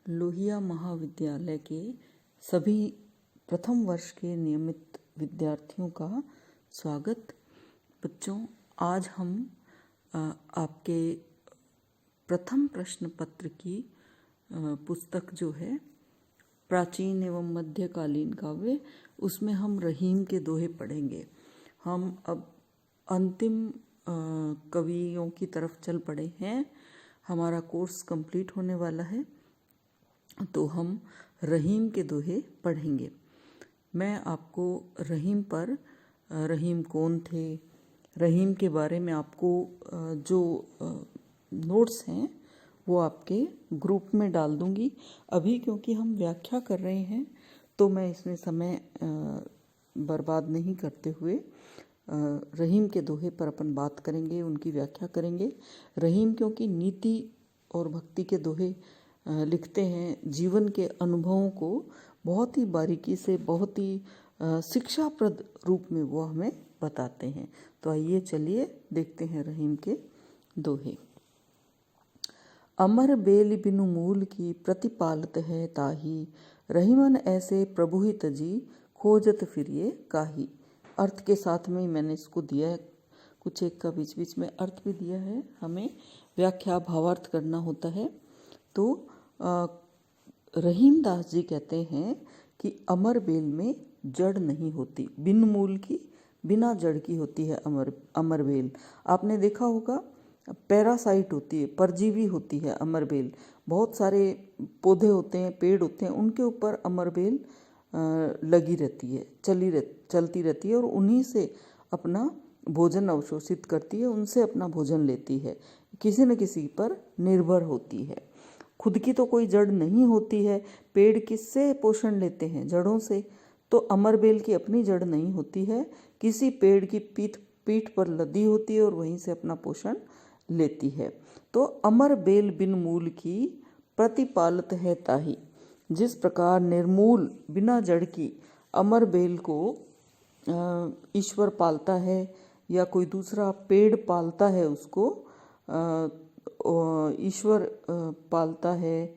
लोहिया महाविद्यालय के सभी प्रथम वर्ष के नियमित विद्यार्थियों का स्वागत। बच्चों, आज हम आपके प्रथम प्रश्न पत्र की पुस्तक जो है प्राचीन एवं मध्यकालीन काव्य, उसमें हम रहीम के दोहे पढ़ेंगे। हम अब अंतिम कवियों की तरफ चल पड़े हैं। हमारा कोर्स कंप्लीट होने वाला है, तो हम रहीम के दोहे पढ़ेंगे। मैं आपको रहीम पर, रहीम कौन थे, रहीम के बारे में आपको जो नोट्स हैं वो आपके ग्रुप में डाल दूंगी। अभी क्योंकि हम व्याख्या कर रहे हैं तो मैं इसमें समय बर्बाद नहीं करते हुए रहीम के दोहे पर अपन बात करेंगे, उनकी व्याख्या करेंगे। रहीम क्योंकि नीति और भक्ति के दोहे लिखते हैं, जीवन के अनुभवों को बहुत ही बारीकी से, बहुत ही शिक्षाप्रद रूप में वो हमें बताते हैं। तो आइए चलिए देखते हैं रहीम के दोहे। अमर बेल बिनु मूल की प्रतिपालत है ताही, रहीमन ऐसे प्रभु ही तजी खोजत फिरिए काही। अर्थ के साथ में मैंने इसको दिया है, कुछ एक का बीच बीच में अर्थ भी दिया है। हमें व्याख्या भावार्थ करना होता है। तो रहीम दास जी कहते हैं कि अमर बेल में जड़ नहीं होती, बिन मूल की बिना जड़ की होती है अमर बेल। आपने देखा होगा पैरासाइट होती है, परजीवी होती है अमर बेल। बहुत सारे पौधे होते हैं, पेड़ होते हैं, उनके ऊपर अमर बेल लगी रहती है, चलती रहती है और उन्हीं से अपना भोजन अवशोषित करती है, उनसे अपना भोजन लेती है, किसी न किसी पर निर्भर होती है। खुद की तो कोई जड़ नहीं होती है। पेड़ किससे पोषण लेते हैं? जड़ों से। तो अमर बेल की अपनी जड़ नहीं होती है, किसी पेड़ की पीठ पर लदी होती है और वहीं से अपना पोषण लेती है। तो अमर बेल बिन मूल की प्रतिपालत है ताही। जिस प्रकार निर्मूल बिना जड़ की अमर बेल को ईश्वर पालता है या कोई दूसरा पेड़ पालता है, उसको ईश्वर पालता है,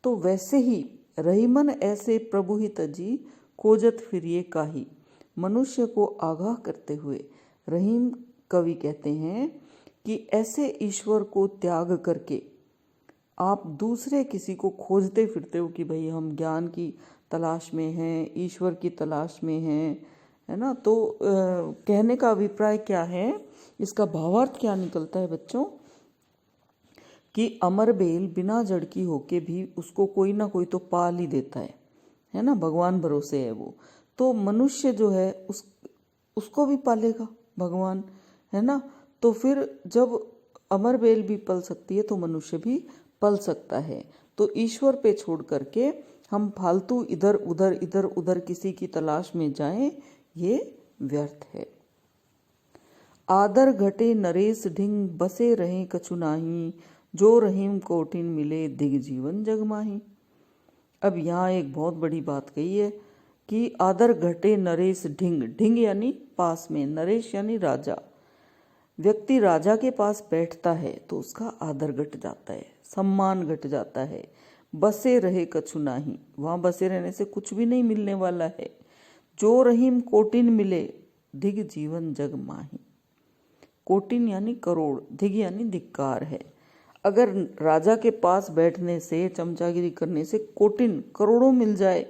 तो वैसे ही रहीमन ऐसे प्रभु ही तजी खोजत फिरिए काही। मनुष्य को आगाह करते हुए रहीम कवि कहते हैं कि ऐसे ईश्वर को त्याग करके आप दूसरे किसी को खोजते फिरते हो कि भाई हम ज्ञान की तलाश में हैं, ईश्वर की तलाश में हैं, है ना। तो कहने का अभिप्राय क्या है, इसका भावार्थ क्या निकलता है बच्चों, कि अमर बेल बिना जड़ की होके भी उसको कोई ना कोई तो पाल ही देता है ना। भगवान भरोसे है वो। तो मनुष्य जो है उसको भी पालेगा भगवान, है ना। तो फिर जब अमर बेल भी पल सकती है तो मनुष्य भी पल सकता है। तो ईश्वर पे छोड़ करके हम फालतू इधर उधर किसी की तलाश में जाएं, ये व्यर्थ है। आदर घटे नरेश ढिंग बसे रहे कछु नाही, जो रहीम कोटिन मिले दिग जीवन जगमाही। अब यहाँ एक बहुत बड़ी बात कही है कि आदर घटे नरेश ढिंग, ढिंग यानी पास में, नरेश यानी राजा। व्यक्ति राजा के पास बैठता है तो उसका आदर घट जाता है, सम्मान घट जाता है। बसे रहे कछु नाही, वहाँ बसे रहने से कुछ भी नहीं मिलने वाला है। जो रहीम कोटिन मिले दिग जीवन जग माही। कोटिन यानी करोड़, दिग यानी धिक्कार है। अगर राजा के पास बैठने से, चमचागिरी करने से कोटिन करोड़ों मिल जाए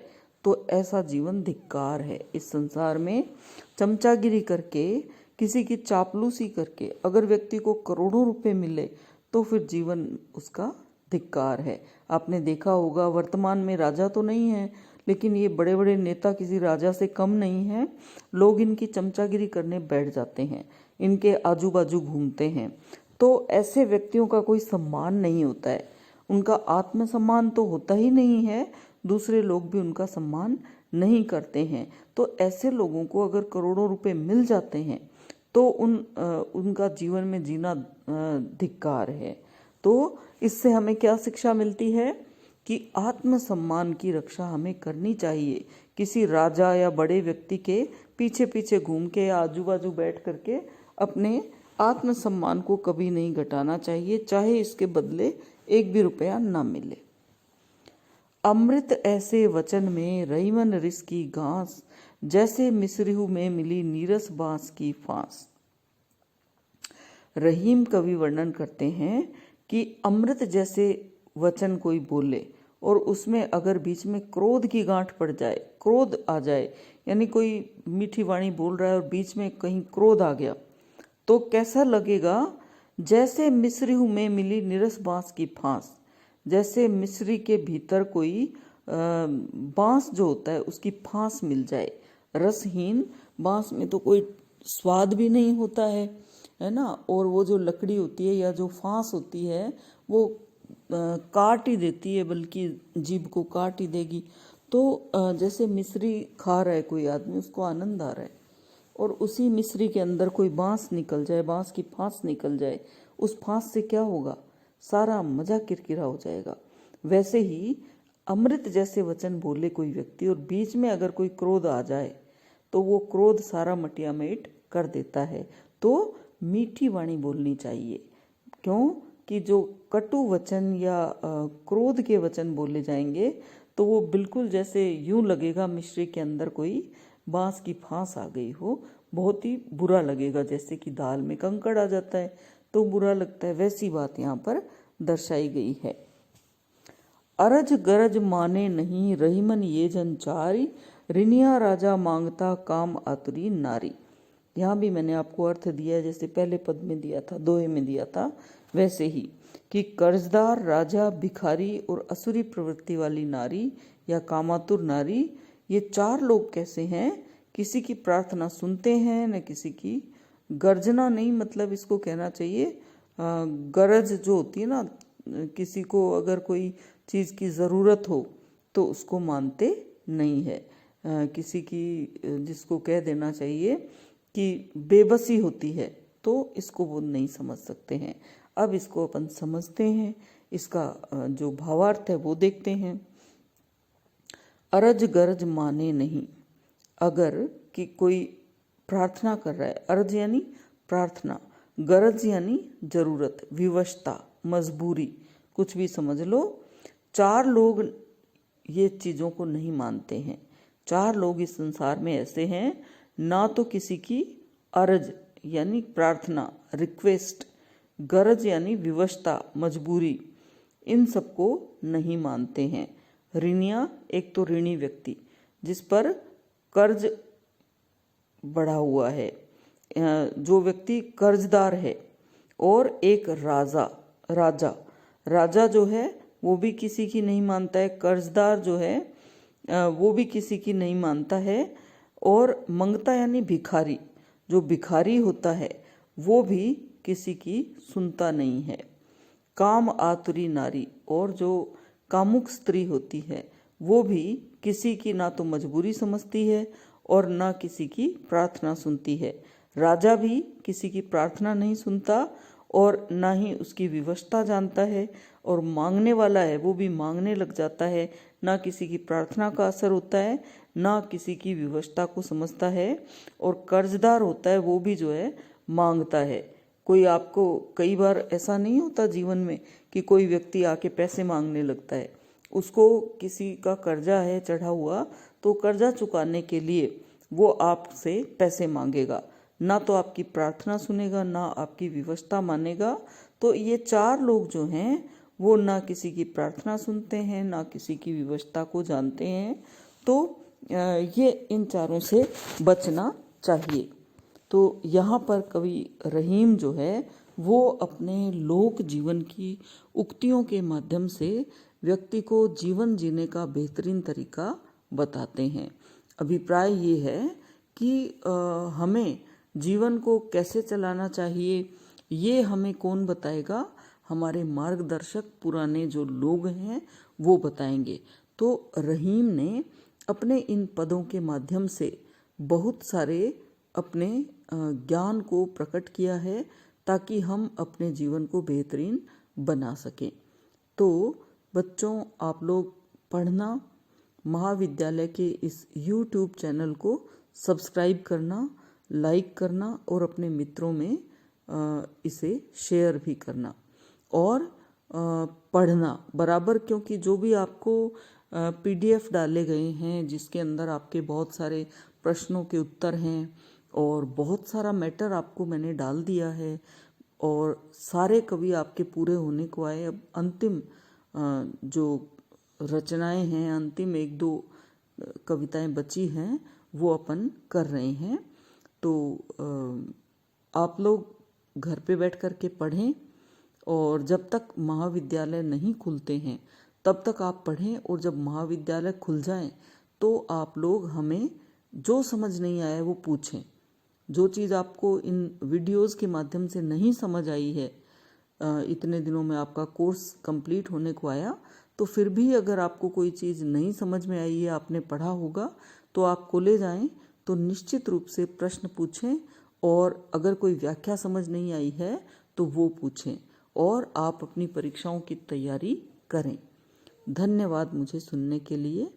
तो ऐसा जीवन धिक्कार है। इस संसार में चमचागिरी करके, किसी की चापलूसी करके अगर व्यक्ति को करोड़ों रुपए मिले तो फिर जीवन उसका धिक्कार है। आपने देखा होगा, वर्तमान में राजा तो नहीं है लेकिन ये बड़े बड़े नेता किसी राजा से कम नहीं है। लोग इनकी चमचागिरी करने बैठ जाते हैं, इनके आजू बाजू घूमते हैं। तो ऐसे व्यक्तियों का कोई सम्मान नहीं होता है, उनका आत्मसम्मान तो होता ही नहीं है, दूसरे लोग भी उनका सम्मान नहीं करते हैं। तो ऐसे लोगों को अगर करोड़ों रुपए मिल जाते हैं तो उनका जीवन में जीना धिक्कार है। तो इससे हमें क्या शिक्षा मिलती है कि आत्मसम्मान की रक्षा हमें करनी चाहिए। किसी राजा या बड़े व्यक्ति के पीछे पीछे घूम के या आजू बाजू बैठ करके अपने आत्मसम्मान को कभी नहीं घटाना चाहिए, चाहे इसके बदले एक भी रुपया ना मिले। अमृत ऐसे वचन में रहीमन रिस की घास, जैसे मिस्रिहु में मिली नीरस बांस की फांस। रहीम कवि वर्णन करते हैं कि अमृत जैसे वचन कोई बोले और उसमें अगर बीच में क्रोध की गांठ पड़ जाए, क्रोध आ जाए, यानी कोई मीठी वाणी बोल रहा है और बीच में कहीं क्रोध आ गया, तो कैसा लगेगा? जैसे मिस्री में मिली निरस बांस की फांस। जैसे मिस्री के भीतर कोई बांस जो होता है उसकी फांस मिल जाए। रसहीन बांस में तो कोई स्वाद भी नहीं होता है ना, और वो जो लकड़ी होती है या जो फांस होती है वो काट ही देती है, बल्कि जीभ को काट ही देगी। तो जैसे मिश्री खा रहा है कोई आदमी, उसको आनंद आ रहा है, और उसी मिश्री के अंदर कोई बांस निकल जाए, बांस की फांस निकल जाए, उस फांस से क्या होगा? सारा मजा किरकिरा हो जाएगा। वैसे ही अमृत जैसे वचन बोले कोई व्यक्ति और बीच में अगर कोई क्रोध आ जाए तो वो क्रोध सारा मटिया मेट कर देता है। तो मीठी वाणी बोलनी चाहिए। क्यों? कि जो कटु वचन या क्रोध के वचन बोले जाएंगे तो वो बिल्कुल जैसे यूं लगेगा मिश्री के अंदर कोई बांस की फांस आ गई हो, बहुत ही बुरा लगेगा। जैसे कि दाल में कंकड़ आ जाता है तो बुरा लगता है, वैसी बात यहाँ पर दर्शाई गई है। अरज गरज माने नहीं रहीमन ये जनचारी, रिनिया राजा मांगता काम आतुरी नारी। यहाँ भी मैंने आपको अर्थ दिया है, जैसे पहले पद में दिया था, दोहे में दिया था, वैसे ही कि कर्जदार, राजा, भिखारी और असुरी प्रवृत्ति वाली नारी या कामातुर नारी, ये चार लोग कैसे हैं? किसी की प्रार्थना सुनते हैं न किसी की गर्जना नहीं, मतलब इसको कहना चाहिए गरज जो होती है ना, किसी को अगर कोई चीज़ की ज़रूरत हो तो उसको मानते नहीं है। किसी की जिसको कह देना चाहिए कि बेबसी होती है तो इसको वो नहीं समझ सकते हैं। अब इसको अपन समझते हैं, इसका जो भावार्थ है वो देखते हैं। अरज गरज माने नहीं, अगर कि कोई प्रार्थना कर रहा है, अर्ज यानी प्रार्थना, गरज यानी जरूरत, विवशता, मजबूरी, कुछ भी समझ लो। चार लोग ये चीज़ों को नहीं मानते हैं। चार लोग इस संसार में ऐसे हैं, ना तो किसी की अर्ज यानी प्रार्थना, रिक्वेस्ट, गरज यानी विवशता, मजबूरी, इन सबको नहीं मानते हैं। ऋणिया, एक तो ऋणी व्यक्ति जिस पर कर्ज बढ़ा हुआ है, जो व्यक्ति कर्जदार है, और एक राजा राजा जो है वो भी किसी की नहीं मानता है, कर्जदार जो है वो भी किसी की नहीं मानता है, और मंगता यानी भिखारी, जो भिखारी होता है वो भी किसी की सुनता नहीं है। काम आतुरी नारी, और जो कामुक स्त्री होती है वो भी किसी की ना तो मजबूरी समझती है और ना किसी की प्रार्थना सुनती है। राजा भी किसी की प्रार्थना नहीं सुनता और ना ही उसकी विवशता जानता है, और मांगने वाला है वो भी मांगने लग जाता है, ना किसी की प्रार्थना का असर होता है ना किसी की विवशता को समझता है। और कर्जदार होता है वो भी जो है मांगता है। कोई आपको कई बार ऐसा नहीं होता जीवन में कि कोई व्यक्ति आके पैसे मांगने लगता है, उसको किसी का कर्जा है चढ़ा हुआ, तो कर्जा चुकाने के लिए वो आपसे पैसे मांगेगा, ना तो आपकी प्रार्थना सुनेगा ना आपकी विवशता मानेगा। तो ये चार लोग जो हैं वो ना किसी की प्रार्थना सुनते हैं ना किसी की विवशता को जानते हैं। तो ये इन चारों से बचना चाहिए। तो यहाँ पर कवि रहीम जो है वो अपने लोक जीवन की उक्तियों के माध्यम से व्यक्ति को जीवन जीने का बेहतरीन तरीका बताते हैं। अभिप्राय ये है कि हमें जीवन को कैसे चलाना चाहिए ये हमें कौन बताएगा? हमारे मार्गदर्शक पुराने जो लोग हैं वो बताएंगे। तो रहीम ने अपने इन पदों के माध्यम से बहुत सारे अपने ज्ञान को प्रकट किया है ताकि हम अपने जीवन को बेहतरीन बना सकें। तो बच्चों, आप लोग पढ़ना, महाविद्यालय के इस YouTube चैनल को सब्सक्राइब करना, लाइक करना और अपने मित्रों में इसे शेयर भी करना और पढ़ना बराबर, क्योंकि जो भी आपको PDF डाले गए हैं जिसके अंदर आपके बहुत सारे प्रश्नों के उत्तर हैं और बहुत सारा मैटर आपको मैंने डाल दिया है और सारे कवि आपके पूरे होने को आए। अब अंतिम जो रचनाएं हैं, अंतिम 1-2 कविताएं बची हैं, वो अपन कर रहे हैं। तो आप लोग घर पे बैठ कर के पढ़ें और जब तक महाविद्यालय नहीं खुलते हैं तब तक आप पढ़ें, और जब महाविद्यालय खुल जाएं तो आप लोग हमें जो समझ नहीं आया वो पूछें। जो चीज़ आपको इन वीडियोस के माध्यम से नहीं समझ आई है, इतने दिनों में आपका कोर्स कंप्लीट होने को आया, तो फिर भी अगर आपको कोई चीज़ नहीं समझ में आई है, आपने पढ़ा होगा, तो आप कॉलेज आएं तो निश्चित रूप से प्रश्न पूछें, और अगर कोई व्याख्या समझ नहीं आई है तो वो पूछें, और आप अपनी परीक्षाओं की तैयारी करें। धन्यवाद मुझे सुनने के लिए।